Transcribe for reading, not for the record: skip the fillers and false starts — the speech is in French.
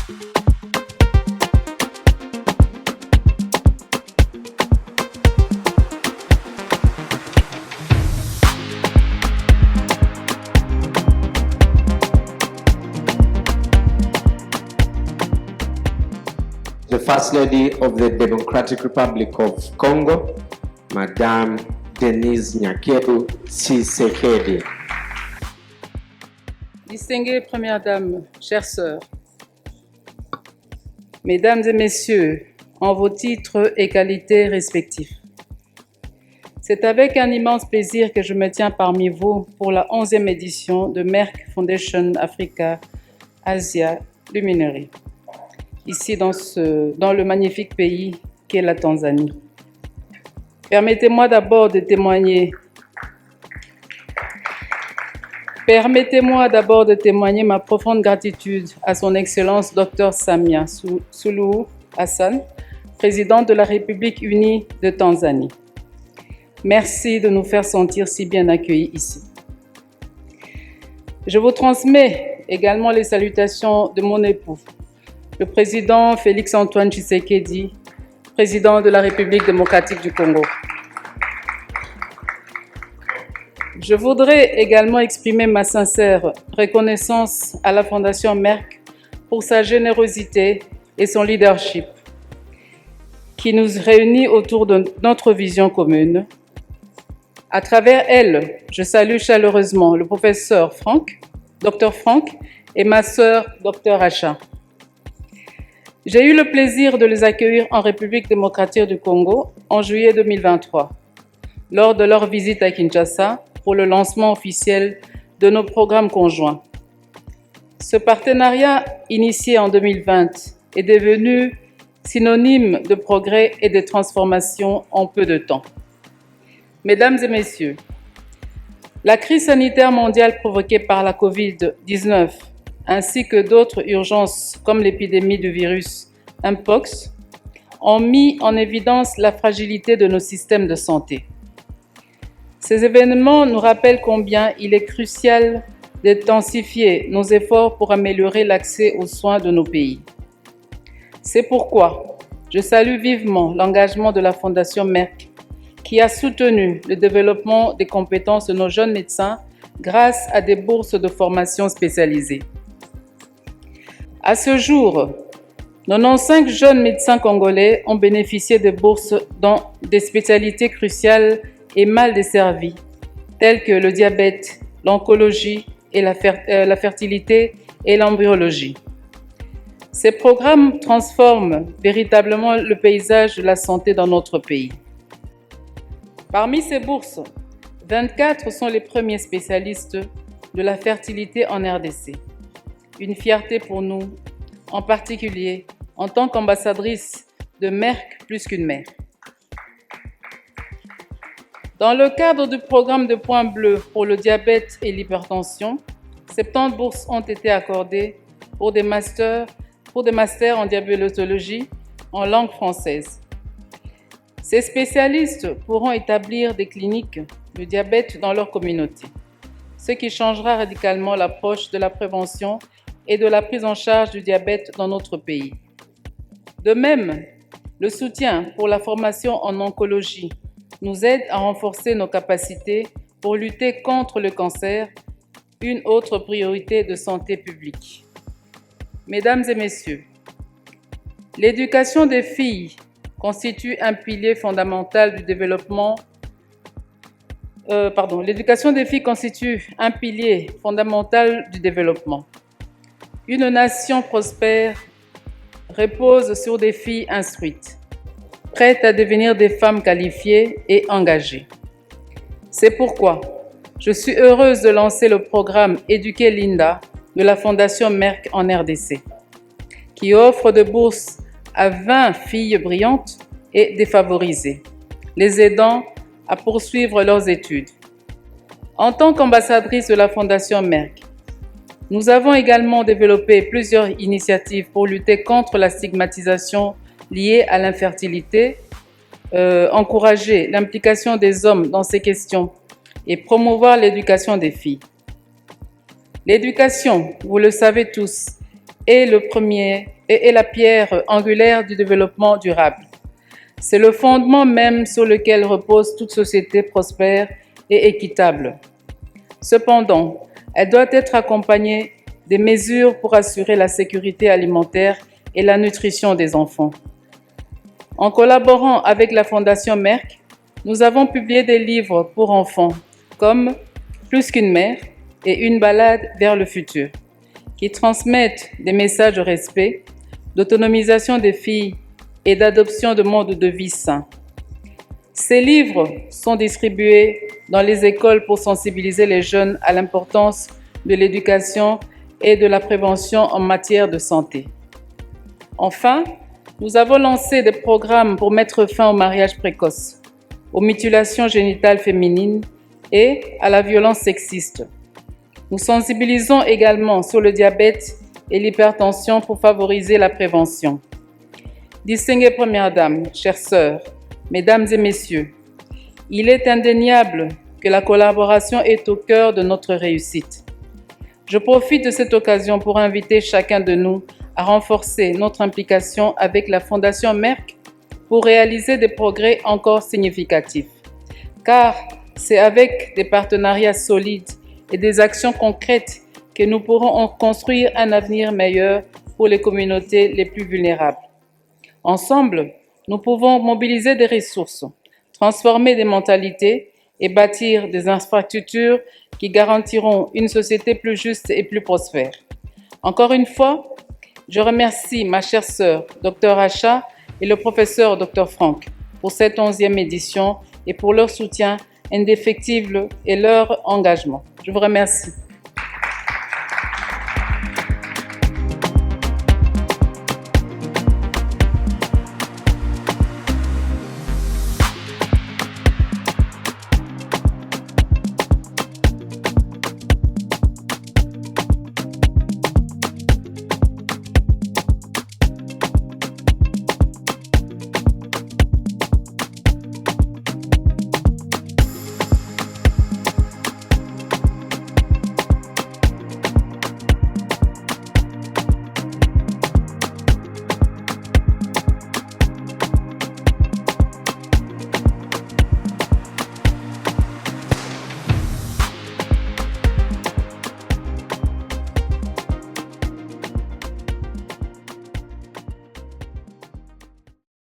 The First Lady of the Democratic Republic of Congo, Madame Denise Nyakeru Tshisekedi. Distinguée Première Dame, chères sœurs, Mesdames et Messieurs, en vos titres et qualités respectifs, c'est avec un immense plaisir que je me tiens parmi vous pour la 11e édition de Merck Foundation Africa Asia Luminary, ici dans le magnifique pays qu'est la Tanzanie. Permettez-moi d'abord de témoigner ma profonde gratitude à son Excellence Dr Samia Suluhu Hassan, présidente de la République unie de Tanzanie. Merci de nous faire sentir si bien accueillis ici. Je vous transmets également les salutations de mon époux, le président Félix-Antoine Tshisekedi, président de la République démocratique du Congo. Je voudrais également exprimer ma sincère reconnaissance à la Fondation Merck pour sa générosité et son leadership qui nous réunit autour de notre vision commune. À travers elle, je salue chaleureusement le professeur Dr Franck, et ma sœur, Dr Acha. J'ai eu le plaisir de les accueillir en République démocratique du Congo en juillet 2023, lors de leur visite à Kinshasa pour le lancement officiel de nos programmes conjoints. Ce partenariat, initié en 2020, est devenu synonyme de progrès et de transformation en peu de temps. Mesdames et messieurs, la crise sanitaire mondiale provoquée par la COVID-19 ainsi que d'autres urgences comme l'épidémie du virus Mpox ont mis en évidence la fragilité de nos systèmes de santé. Ces événements nous rappellent combien il est crucial d'intensifier nos efforts pour améliorer l'accès aux soins de nos pays. C'est pourquoi je salue vivement l'engagement de la Fondation Merck qui a soutenu le développement des compétences de nos jeunes médecins grâce à des bourses de formation spécialisées. À ce jour, 95 jeunes médecins congolais ont bénéficié de bourses dans des spécialités cruciales et mal desservies, telles que le diabète, l'oncologie et la fertilité et l'embryologie. Ces programmes transforment véritablement le paysage de la santé dans notre pays. Parmi ces bourses, 24 sont les premiers spécialistes de la fertilité en RDC. Une fierté pour nous, en particulier en tant qu'ambassadrice de Merck plus qu'une mère. Dans le cadre du programme de points bleus pour le diabète et l'hypertension, 70 bourses ont été accordées pour des masters en diabétologie en langue française. Ces spécialistes pourront établir des cliniques de diabète dans leur communauté, ce qui changera radicalement l'approche de la prévention et de la prise en charge du diabète dans notre pays. De même, le soutien pour la formation en oncologie nous aide à renforcer nos capacités pour lutter contre le cancer, une autre priorité de santé publique. Mesdames et messieurs, l'éducation des filles constitue un pilier fondamental du développement. L'éducation des filles constitue un pilier fondamental du développement. Une nation prospère repose sur des filles instruites, prêtes à devenir des femmes qualifiées et engagées. C'est pourquoi je suis heureuse de lancer le programme Éduquer Linda de la Fondation Merck en RDC, qui offre de bourses à 20 filles brillantes et défavorisées, les aidant à poursuivre leurs études. En tant qu'ambassadrice de la Fondation Merck, nous avons également développé plusieurs initiatives pour lutter contre la stigmatisation liée à l'infertilité, encourager l'implication des hommes dans ces questions et promouvoir l'éducation des filles. L'éducation, vous le savez tous, est la pierre angulaire du développement durable. C'est le fondement même sur lequel repose toute société prospère et équitable. Cependant, elle doit être accompagnée des mesures pour assurer la sécurité alimentaire et la nutrition des enfants. En collaborant avec la Fondation Merck, nous avons publié des livres pour enfants comme Plus qu'une mère et Une balade vers le futur, qui transmettent des messages de respect, d'autonomisation des filles et d'adoption de modes de vie sains. Ces livres sont distribués dans les écoles pour sensibiliser les jeunes à l'importance de l'éducation et de la prévention en matière de santé. Enfin, nous avons lancé des programmes pour mettre fin au mariage précoce, aux mutilations génitales féminines et à la violence sexiste. Nous sensibilisons également sur le diabète et l'hypertension pour favoriser la prévention. Distinguées Premières Dames, chères sœurs, Mesdames et Messieurs, il est indéniable que la collaboration est au cœur de notre réussite. Je profite de cette occasion pour inviter chacun de nous à renforcer notre implication avec la Fondation Merck pour réaliser des progrès encore significatifs. Car c'est avec des partenariats solides et des actions concrètes que nous pourrons construire un avenir meilleur pour les communautés les plus vulnérables. Ensemble, nous pouvons mobiliser des ressources, transformer des mentalités et bâtir des infrastructures qui garantiront une société plus juste et plus prospère. Encore une fois, je remercie ma chère sœur, Dr Acha, et le professeur Dr Franck pour cette 11e édition et pour leur soutien indéfectible et leur engagement. Je vous remercie.